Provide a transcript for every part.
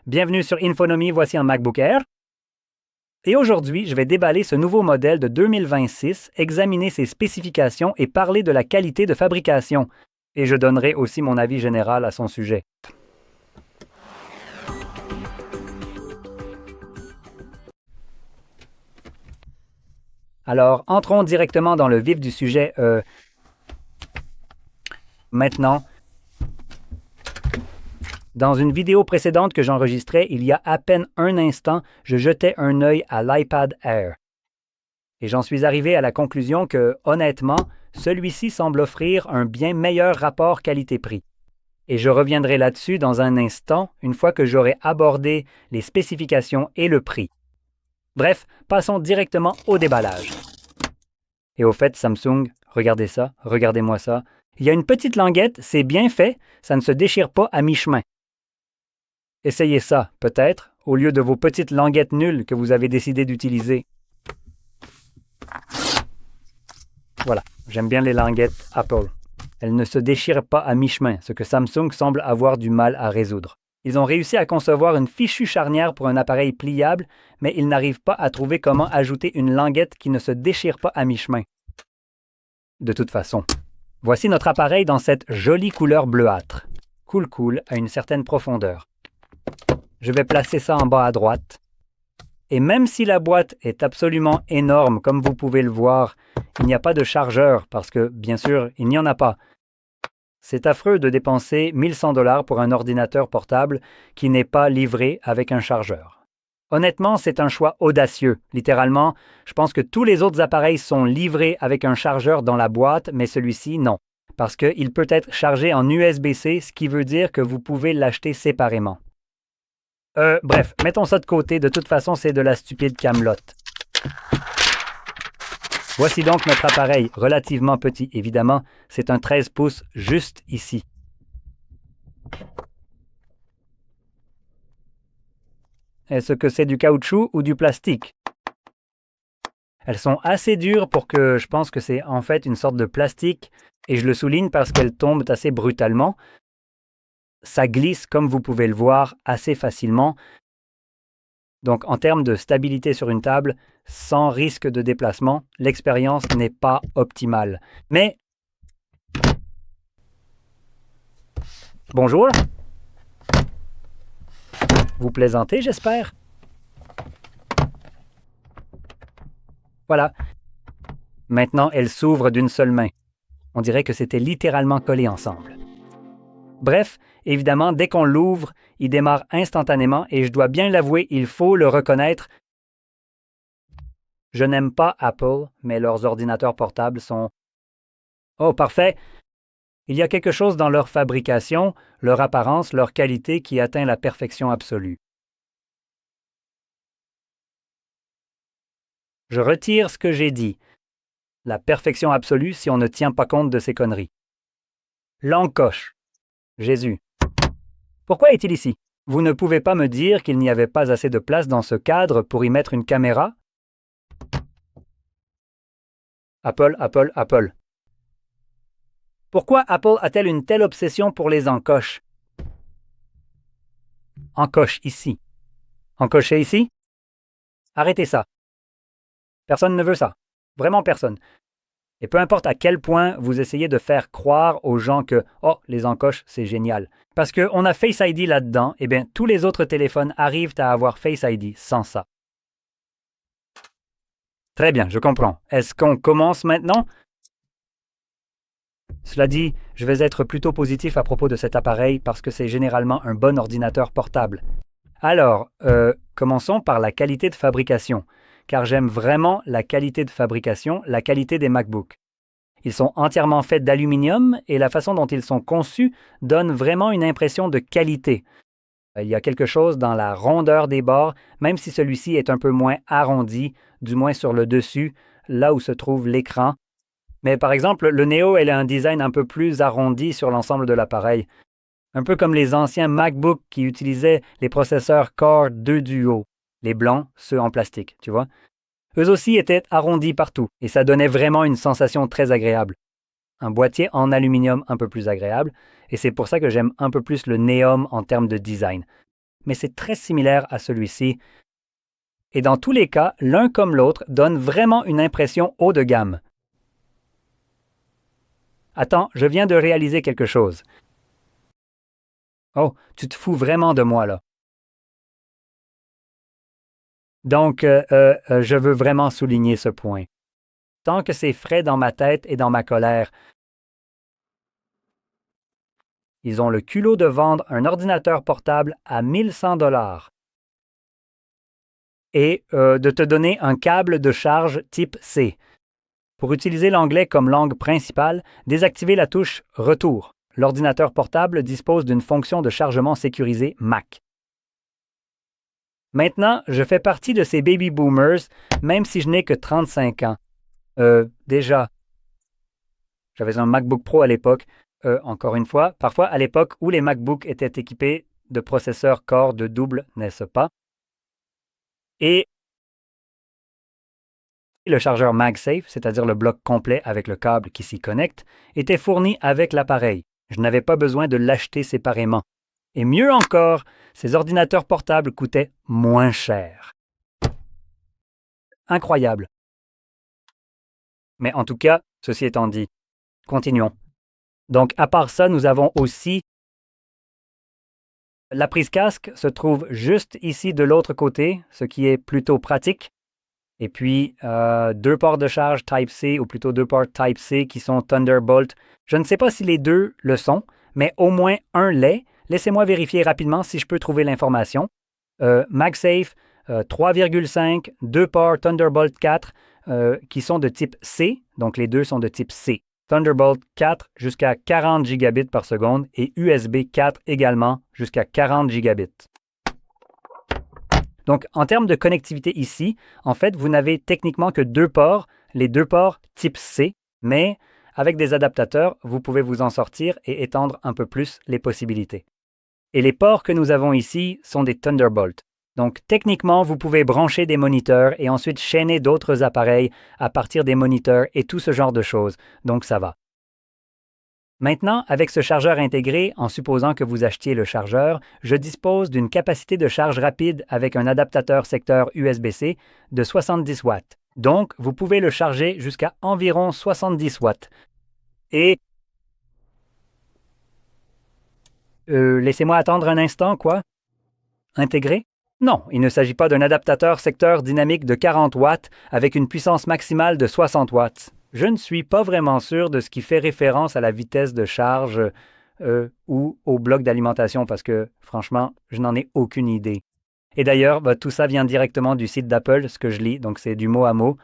Bienvenue sur Infonomie, voici un MacBook Air. Et aujourd'hui, je vais déballer ce nouveau modèle de 2026, examiner ses spécifications et parler de la qualité de fabrication. Et je donnerai aussi mon avis général à son sujet. Alors, entrons directement dans le vif du sujet. Maintenant, dans une vidéo précédente que j'enregistrais il y a à peine un instant, je jetais un œil à l'iPad Air. Et j'en suis arrivé à la conclusion que, honnêtement, celui-ci semble offrir un bien meilleur rapport qualité-prix. Et je reviendrai là-dessus dans un instant, une fois que j'aurai abordé les spécifications et le prix. Bref, passons directement au déballage. Et au fait, Samsung, regardez ça, regardez-moi ça. Il y a une petite languette, c'est bien fait, ça ne se déchire pas à mi-chemin. Essayez ça, peut-être, au lieu de vos petites languettes nulles que vous avez décidé d'utiliser. Voilà, j'aime bien les languettes Apple. Elles ne se déchirent pas à mi-chemin, ce que Samsung semble avoir du mal à résoudre. Ils ont réussi à concevoir une fichue charnière pour un appareil pliable, mais ils n'arrivent pas à trouver comment ajouter une languette qui ne se déchire pas à mi-chemin. De toute façon, voici notre appareil dans cette jolie couleur bleuâtre. Cool à une certaine profondeur. Je vais placer ça en bas à droite. Et même si la boîte est absolument énorme, comme vous pouvez le voir, il n'y a pas de chargeur parce que, bien sûr, il n'y en a pas. C'est affreux de dépenser 1100 $ pour un ordinateur portable qui n'est pas livré avec un chargeur. Honnêtement, c'est un choix audacieux. Littéralement, je pense que tous les autres appareils sont livrés avec un chargeur dans la boîte, mais celui-ci, non. Parce qu'il peut être chargé en USB-C, ce qui veut dire que vous pouvez l'acheter séparément. Bref, mettons ça de côté. De toute façon, c'est de la stupide camelote. Voici donc notre appareil, relativement petit. Évidemment, c'est un 13 pouces juste ici. Est-ce que c'est du caoutchouc ou du plastique? Elles sont assez dures pour que je pense que c'est en fait une sorte de plastique, et je le souligne parce qu'elles tombent assez brutalement. Ça glisse, comme vous pouvez le voir, assez facilement. Donc, en termes de stabilité sur une table, sans risque de déplacement, l'expérience n'est pas optimale. Mais... Bonjour. Vous plaisantez, j'espère? Voilà. Maintenant, elle s'ouvre d'une seule main. On dirait que c'était littéralement collé ensemble. Bref, évidemment, dès qu'on l'ouvre, il démarre instantanément et je dois bien l'avouer, il faut le reconnaître. Je n'aime pas Apple, mais leurs ordinateurs portables sont... Oh, parfait! Il y a quelque chose dans leur fabrication, leur apparence, leur qualité qui atteint la perfection absolue. Je retire ce que j'ai dit. La perfection absolue si on ne tient pas compte de ces conneries. L'encoche. Jésus. Pourquoi est-il ici? Vous ne pouvez pas me dire qu'il n'y avait pas assez de place dans ce cadre pour y mettre une caméra? Apple. Pourquoi Apple a-t-elle une telle obsession pour les encoches? Encoche ici. Encocher ici? Arrêtez ça. Personne ne veut ça. Vraiment personne. Et peu importe à quel point vous essayez de faire croire aux gens que « Oh, les encoches, c'est génial ». Parce qu'on a Face ID là-dedans, eh bien, tous les autres téléphones arrivent à avoir Face ID sans ça. Très bien, je comprends. Est-ce qu'on commence maintenant? Cela dit, je vais être plutôt positif à propos de cet appareil parce que c'est généralement un bon ordinateur portable. Alors, commençons par la qualité de fabrication, car j'aime vraiment la qualité de fabrication, la qualité des MacBooks. Ils sont entièrement faits d'aluminium et la façon dont ils sont conçus donne vraiment une impression de qualité. Il y a quelque chose dans la rondeur des bords, même si celui-ci est un peu moins arrondi, du moins sur le dessus, là où se trouve l'écran. Mais par exemple, le Neo a un design un peu plus arrondi sur l'ensemble de l'appareil. Un peu comme les anciens MacBooks qui utilisaient les processeurs Core 2 Duo, les blancs, ceux en plastique, tu vois. Eux aussi étaient arrondis partout, et ça donnait vraiment une sensation très agréable. Un boîtier en aluminium un peu plus agréable, et c'est pour ça que j'aime un peu plus le Neom en termes de design. mais c'est très similaire à celui-ci. Et dans tous les cas, l'un comme l'autre donne vraiment une impression haut de gamme. Attends, je viens de réaliser quelque chose. Oh, tu te fous vraiment de moi là. Donc, je veux vraiment souligner ce point. Tant que c'est frais dans ma tête et dans ma colère, ils ont le culot de vendre un ordinateur portable à 1100 $ et de te donner un câble de charge type C. Pour utiliser l'anglais comme langue principale, désactivez la touche « Retour ». L'ordinateur portable dispose d'une fonction de chargement sécurisée Mac. Maintenant, je fais partie de ces baby boomers, même si je n'ai que 35 ans. Déjà, j'avais un MacBook Pro à l'époque. Encore une fois, parfois à l'époque où les MacBooks étaient équipés de processeurs Core de double, n'est-ce pas? Et le chargeur MagSafe, c'est-à-dire le bloc complet avec le câble qui s'y connecte, était fourni avec l'appareil. Je n'avais pas besoin de l'acheter séparément. Et mieux encore, ces ordinateurs portables coûtaient moins cher. Incroyable. Mais en tout cas, ceci étant dit, continuons. Donc, à part ça, nous avons aussi la prise casque se trouve juste ici de l'autre côté, ce qui est plutôt pratique. Et puis, deux ports de charge Type-C, ou plutôt deux ports Type-C qui sont Thunderbolt. Je ne sais pas si les deux le sont, mais au moins un l'est. Laissez-moi vérifier rapidement si je peux trouver l'information. MagSafe 3,5, deux ports Thunderbolt 4 qui sont de type C, donc les deux sont de type C. Thunderbolt 4 jusqu'à 40 gigabits par seconde et USB 4 également jusqu'à 40 gigabits. Donc, en termes de connectivité ici, en fait, vous n'avez techniquement que deux ports, les deux ports type C, mais avec des adaptateurs, vous pouvez vous en sortir et étendre un peu plus les possibilités. Et les ports que nous avons ici sont des Thunderbolt. Donc, techniquement, vous pouvez brancher des moniteurs et ensuite chaîner d'autres appareils à partir des moniteurs et tout ce genre de choses. Donc, ça va. Maintenant, avec ce chargeur intégré, en supposant que vous achetiez le chargeur, je dispose d'une capacité de charge rapide avec un adaptateur secteur USB-C de 70 watts. Donc, vous pouvez le charger jusqu'à environ 70 watts. Et laissez-moi attendre un instant, quoi? Intégré? Non, il ne s'agit pas d'un adaptateur secteur dynamique de 40 watts avec une puissance maximale de 60 watts. Je ne suis pas vraiment sûr de ce qui fait référence à la vitesse de charge ou au bloc d'alimentation parce que, franchement, je n'en ai aucune idée. Et d'ailleurs, tout ça vient directement du site d'Apple, ce que je lis, donc c'est du mot à mot.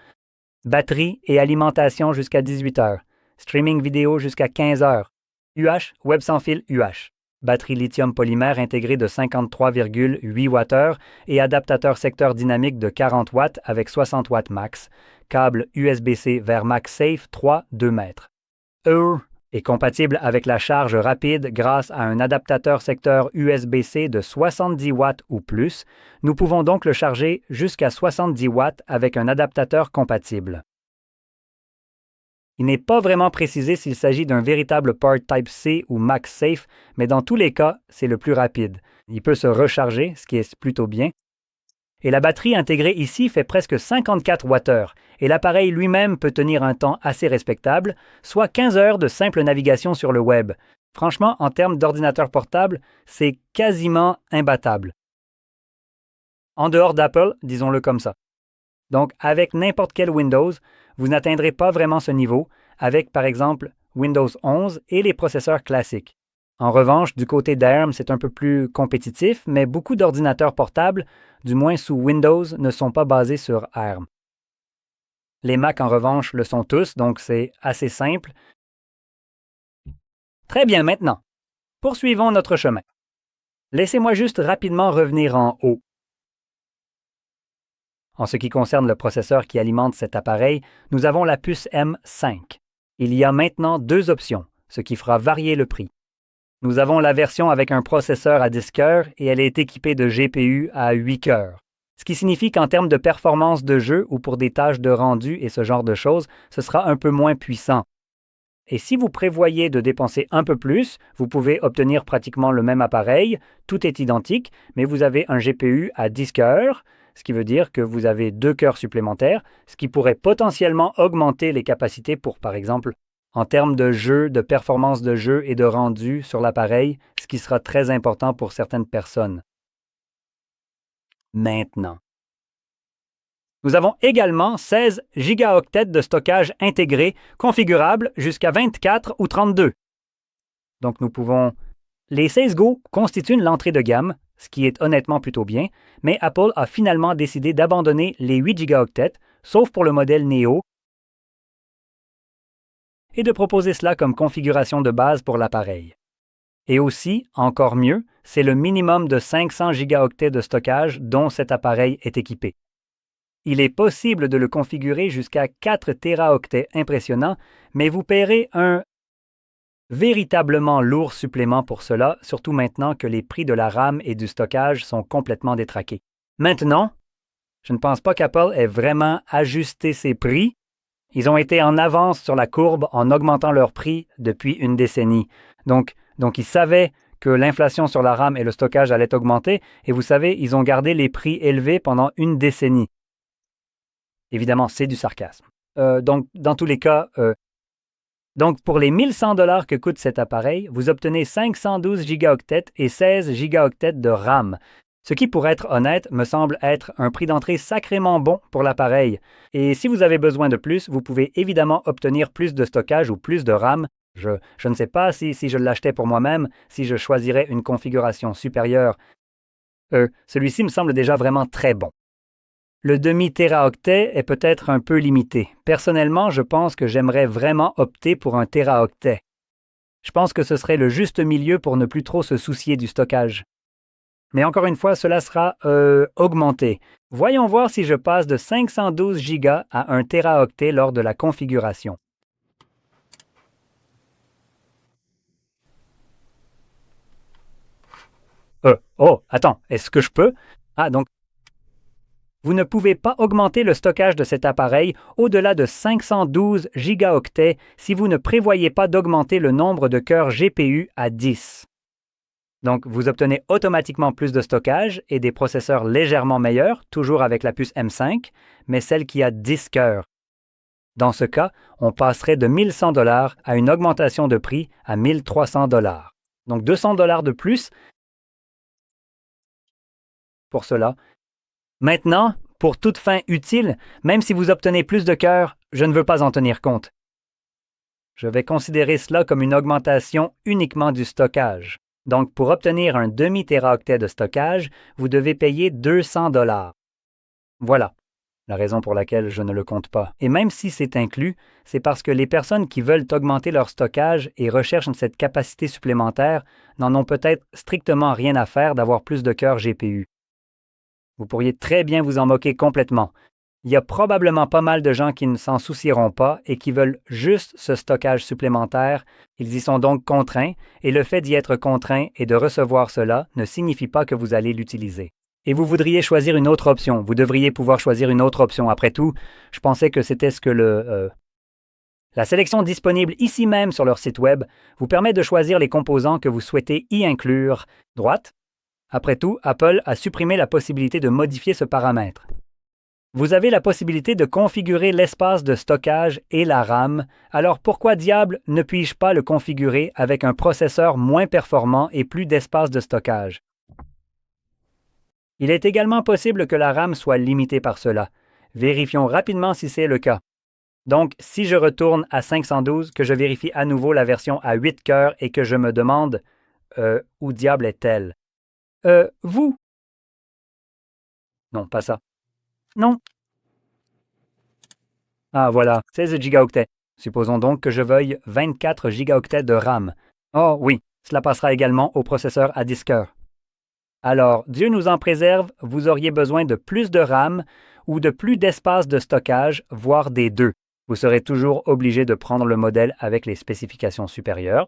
Batterie et alimentation jusqu'à 18 heures. Streaming vidéo jusqu'à 15 heures. UH, web sans fil UH. Batterie lithium polymère intégrée de 53,8 Wh et adaptateur secteur dynamique de 40 watts avec 60 watts max. Câble USB-C vers MagSafe 3, 2 mètres. Est compatible avec la charge rapide grâce à un adaptateur secteur USB-C de 70 watts ou plus. Nous pouvons donc le charger jusqu'à 70 watts avec un adaptateur compatible. Il n'est pas vraiment précisé s'il s'agit d'un véritable port Type-C ou MagSafe, mais dans tous les cas, c'est le plus rapide. Il peut se recharger, ce qui est plutôt bien. Et la batterie intégrée ici fait presque 54 Wh, et l'appareil lui-même peut tenir un temps assez respectable, soit 15 heures de simple navigation sur le web. Franchement, en termes d'ordinateur portable, c'est quasiment imbattable. En dehors d'Apple, disons-le comme ça. Donc, avec n'importe quel Windows, vous n'atteindrez pas vraiment ce niveau avec, par exemple, Windows 11 et les processeurs classiques. En revanche, du côté d'ARM, c'est un peu plus compétitif, mais beaucoup d'ordinateurs portables, du moins sous Windows, ne sont pas basés sur ARM. Les Mac, en revanche, le sont tous, donc c'est assez simple. Très bien, maintenant, poursuivons notre chemin. Laissez-moi juste rapidement revenir en haut. En ce qui concerne le processeur qui alimente cet appareil, nous avons la puce M5. Il y a maintenant deux options, ce qui fera varier le prix. Nous avons la version avec un processeur à 10 cœurs et elle est équipée de GPU à 8 cœurs. Ce qui signifie qu'en termes de performance de jeu ou pour des tâches de rendu et ce genre de choses, ce sera un peu moins puissant. Et si vous prévoyez de dépenser un peu plus, vous pouvez obtenir pratiquement le même appareil, tout est identique, mais vous avez un GPU à 10 cœurs, ce qui veut dire que vous avez 2 cœurs supplémentaires, ce qui pourrait potentiellement augmenter les capacités pour, par exemple, en termes de jeu, de performance de jeu et de rendu sur l'appareil, ce qui sera très important pour certaines personnes. Maintenant, nous avons également 16 gigaoctets de stockage intégré, configurable jusqu'à 24 ou 32. Donc nous pouvons... Les 16 Go constituent l'entrée de gamme, ce qui est honnêtement plutôt bien, mais Apple a finalement décidé d'abandonner les 8 gigaoctets, sauf pour le modèle Neo, et de proposer cela comme configuration de base pour l'appareil. Et aussi, encore mieux, c'est le minimum de 500 gigaoctets de stockage dont cet appareil est équipé. Il est possible de le configurer jusqu'à 4 téraoctets impressionnants, mais vous paierez un véritablement lourd supplément pour cela, surtout maintenant que les prix de la RAM et du stockage sont complètement détraqués. Maintenant, je ne pense pas qu'Apple ait vraiment ajusté ses prix. Ils ont été en avance sur la courbe en augmentant leurs prix depuis une décennie. Donc ils savaient que l'inflation sur la RAM et le stockage allait augmenter, et vous savez, ils ont gardé les prix élevés pendant une décennie. Évidemment, c'est du sarcasme. Donc, dans tous les cas, donc pour les 1100 $ que coûte cet appareil, vous obtenez 512 gigaoctets et 16 gigaoctets de RAM, ce qui, pour être honnête, me semble être un prix d'entrée sacrément bon pour l'appareil. Et si vous avez besoin de plus, vous pouvez évidemment obtenir plus de stockage ou plus de RAM. Je ne sais pas si je l'achetais pour moi-même, si je choisirais une configuration supérieure. Celui-ci me semble déjà vraiment très bon. Le demi-téraoctet est peut-être un peu limité. Personnellement, je pense que j'aimerais vraiment opter pour un téraoctet. Je pense que ce serait le juste milieu pour ne plus trop se soucier du stockage. Mais encore une fois, cela sera augmenté. Voyons voir si je passe de 512 Go à un téraoctet lors de la configuration. Attends, est-ce que je peux? Ah, donc, vous ne pouvez pas augmenter le stockage de cet appareil au-delà de 512 gigaoctets si vous ne prévoyez pas d'augmenter le nombre de cœurs GPU à 10. Donc, vous obtenez automatiquement plus de stockage et des processeurs légèrement meilleurs, toujours avec la puce M5, mais celle qui a 10 cœurs. Dans ce cas, on passerait de 1100 $ à une augmentation de prix à 1300 $. Donc, 200 $ de plus pour cela. Maintenant, pour toute fin utile, même si vous obtenez plus de cœurs, je ne veux pas en tenir compte. Je vais considérer cela comme une augmentation uniquement du stockage. Donc, pour obtenir un demi-téraoctet de stockage, vous devez payer 200 $. Voilà la raison pour laquelle je ne le compte pas. Et même si c'est inclus, c'est parce que les personnes qui veulent augmenter leur stockage et recherchent cette capacité supplémentaire n'en ont peut-être strictement rien à faire d'avoir plus de cœurs GPU. Vous pourriez très bien vous en moquer complètement. Il y a probablement pas mal de gens qui ne s'en soucieront pas et qui veulent juste ce stockage supplémentaire. Ils y sont donc contraints, et le fait d'y être contraint et de recevoir cela ne signifie pas que vous allez l'utiliser. Et vous voudriez choisir une autre option. Vous devriez pouvoir choisir une autre option. Après tout, je pensais que c'était ce que la sélection disponible ici même sur leur site web vous permet de choisir les composants que vous souhaitez y inclure. Droite. Après tout, Apple a supprimé la possibilité de modifier ce paramètre. Vous avez la possibilité de configurer l'espace de stockage et la RAM, alors pourquoi diable ne puis-je pas le configurer avec un processeur moins performant et plus d'espace de stockage? Il est également possible que la RAM soit limitée par cela. Vérifions rapidement si c'est le cas. Donc, si je retourne à 512, que je vérifie à nouveau la version à 8 cœurs et que je me demande « Où diable est-elle? » Vous? Non, pas ça. Non. Ah, voilà, 16 gigaoctets. Supposons donc que je veuille 24 gigaoctets de RAM. Oh oui, cela passera également au processeur à 10 cœurs. Alors, Dieu nous en préserve, vous auriez besoin de plus de RAM ou de plus d'espace de stockage, voire des deux. Vous serez toujours obligé de prendre le modèle avec les spécifications supérieures.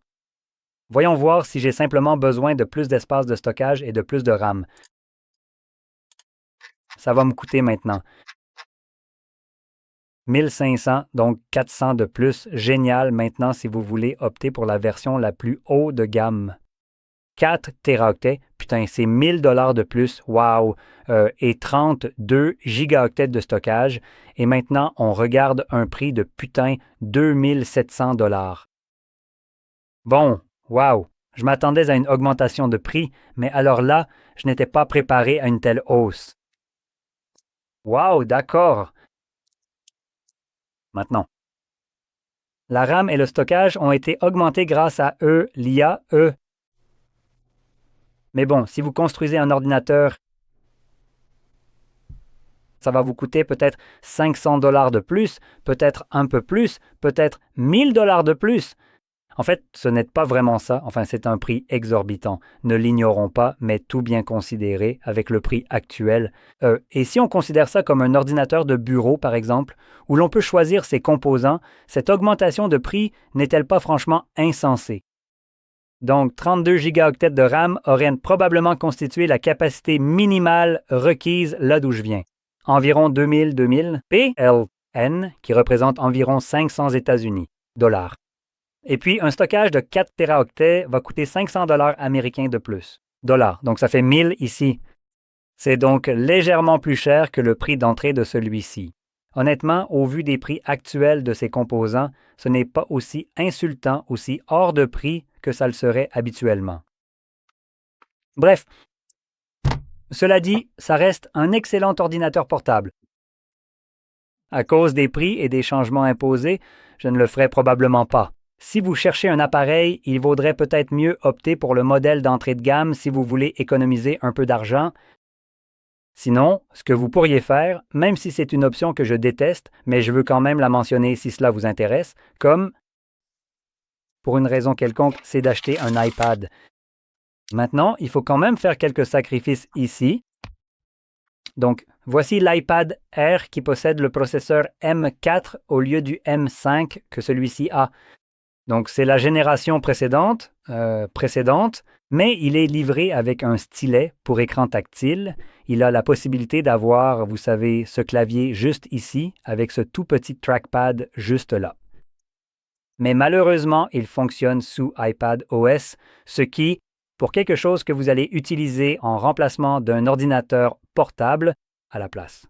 Voyons voir si j'ai simplement besoin de plus d'espace de stockage et de plus de RAM. Ça va me coûter maintenant. 1500, donc 400 de plus. Génial maintenant si vous voulez opter pour la version la plus haut de gamme. 4 téraoctets, putain, c'est 1000 $ de plus, wow, et 32 gigaoctets de stockage. Et maintenant, on regarde un prix de putain 2700 $. Bon, wow, je m'attendais à une augmentation de prix, mais alors là, je n'étais pas préparé à une telle hausse. Wow, d'accord. Maintenant, la RAM et le stockage ont été augmentés grâce à l'IA. Mais bon, si vous construisez un ordinateur, ça va vous coûter peut-être 500 $ de plus, peut-être un peu plus, peut-être 1000 $ de plus. En fait, ce n'est pas vraiment ça. Enfin, c'est un prix exorbitant. Ne l'ignorons pas, mais tout bien considéré avec le prix actuel. Et si on considère ça comme un ordinateur de bureau, par exemple, où l'on peut choisir ses composants, cette augmentation de prix n'est-elle pas franchement insensée? Donc, 32 gigaoctets de RAM auraient probablement constitué la capacité minimale requise là d'où je viens. Environ 2000 PLN, qui représente environ 500 États-Unis, dollars. Et puis, un stockage de 4 téraoctets va coûter 500 $ américains de plus. Dollars, donc ça fait 1000 ici. C'est donc légèrement plus cher que le prix d'entrée de celui-ci. Honnêtement, au vu des prix actuels de ces composants, ce n'est pas aussi insultant, aussi hors de prix que ça le serait habituellement. Bref, cela dit, ça reste un excellent ordinateur portable. À cause des prix et des changements imposés, je ne le ferai probablement pas. Si vous cherchez un appareil, il vaudrait peut-être mieux opter pour le modèle d'entrée de gamme si vous voulez économiser un peu d'argent. Sinon, ce que vous pourriez faire, même si c'est une option que je déteste, mais je veux quand même la mentionner si cela vous intéresse, comme, pour une raison quelconque, c'est d'acheter un iPad. Maintenant, il faut quand même faire quelques sacrifices ici. Donc, voici l'iPad Air qui possède le processeur M4 au lieu du M5 que celui-ci a. Donc, c'est la génération précédente, mais il est livré avec un stylet pour écran tactile. Il a la possibilité d'avoir, vous savez, ce clavier juste ici, avec ce tout petit trackpad juste là. Mais malheureusement, il fonctionne sous iPadOS, ce qui, pour quelque chose que vous allez utiliser en remplacement d'un ordinateur portable, à la place.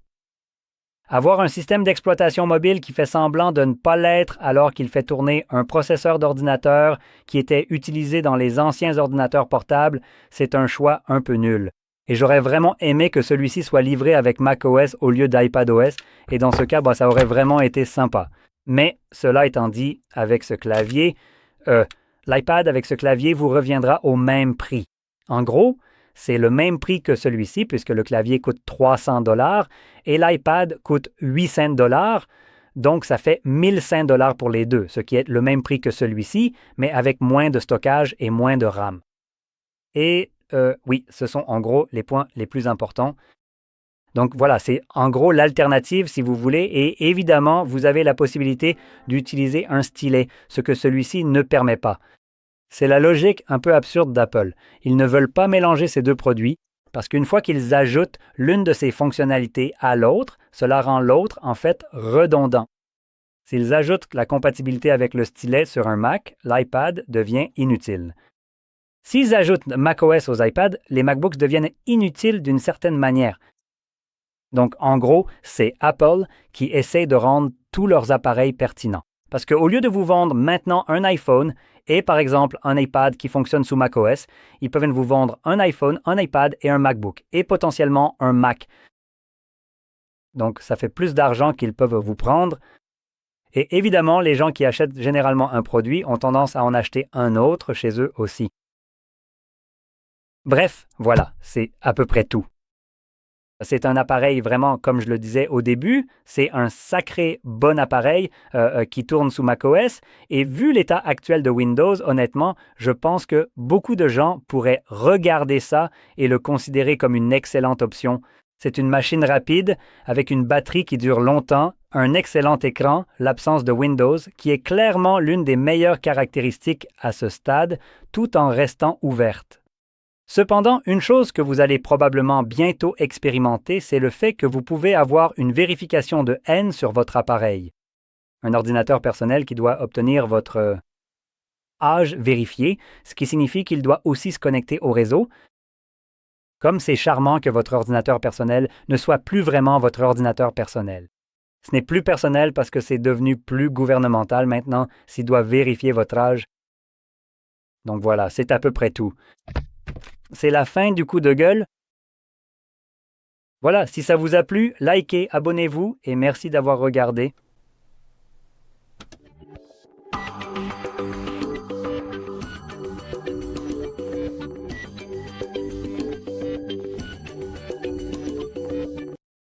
Avoir un système d'exploitation mobile qui fait semblant de ne pas l'être alors qu'il fait tourner un processeur d'ordinateur qui était utilisé dans les anciens ordinateurs portables, c'est un choix un peu nul. Et j'aurais vraiment aimé que celui-ci soit livré avec macOS au lieu d'iPadOS, et dans ce cas, ça aurait vraiment été sympa. Mais, cela étant dit, avec ce clavier, l'iPad avec ce clavier vous reviendra au même prix. En gros, c'est le même prix que celui-ci, puisque le clavier coûte 300 $ et l'iPad coûte 800 $. Donc, ça fait 1100 $ pour les deux, ce qui est le même prix que celui-ci, mais avec moins de stockage et moins de RAM. Et oui, ce sont en gros les points les plus importants. Donc voilà, c'est en gros l'alternative si vous voulez, et évidemment, vous avez la possibilité d'utiliser un stylet, ce que celui-ci ne permet pas. C'est la logique un peu absurde d'Apple. Ils ne veulent pas mélanger ces deux produits parce qu'une fois qu'ils ajoutent l'une de ces fonctionnalités à l'autre, cela rend l'autre en fait redondant. S'ils ajoutent la compatibilité avec le stylet sur un Mac, l'iPad devient inutile. S'ils ajoutent macOS aux iPads, les MacBooks deviennent inutiles d'une certaine manière. Donc en gros, c'est Apple qui essaie de rendre tous leurs appareils pertinents. Parce qu'au lieu de vous vendre maintenant un iPhone et par exemple un iPad qui fonctionne sous macOS, ils peuvent vous vendre un iPhone, un iPad et un MacBook et potentiellement un Mac. Donc ça fait plus d'argent qu'ils peuvent vous prendre. Et évidemment, les gens qui achètent généralement un produit ont tendance à en acheter un autre chez eux aussi. Bref, voilà, c'est à peu près tout. C'est un appareil vraiment, comme je le disais au début, c'est un sacré bon appareil qui tourne sous macOS. Et vu l'état actuel de Windows, honnêtement, je pense que beaucoup de gens pourraient regarder ça et le considérer comme une excellente option. C'est une machine rapide avec une batterie qui dure longtemps, un excellent écran, l'absence de Windows, qui est clairement l'une des meilleures caractéristiques à ce stade, tout en restant ouverte. Cependant, une chose que vous allez probablement bientôt expérimenter, c'est le fait que vous pouvez avoir une vérification de haine sur votre appareil. Un ordinateur personnel qui doit obtenir votre âge vérifié, ce qui signifie qu'il doit aussi se connecter au réseau. Comme c'est charmant que votre ordinateur personnel ne soit plus vraiment votre ordinateur personnel. Ce n'est plus personnel parce que c'est devenu plus gouvernemental maintenant s'il doit vérifier votre âge. Donc voilà, c'est à peu près tout. C'est la fin du coup de gueule. Voilà, si ça vous a plu, likez, abonnez-vous et merci d'avoir regardé.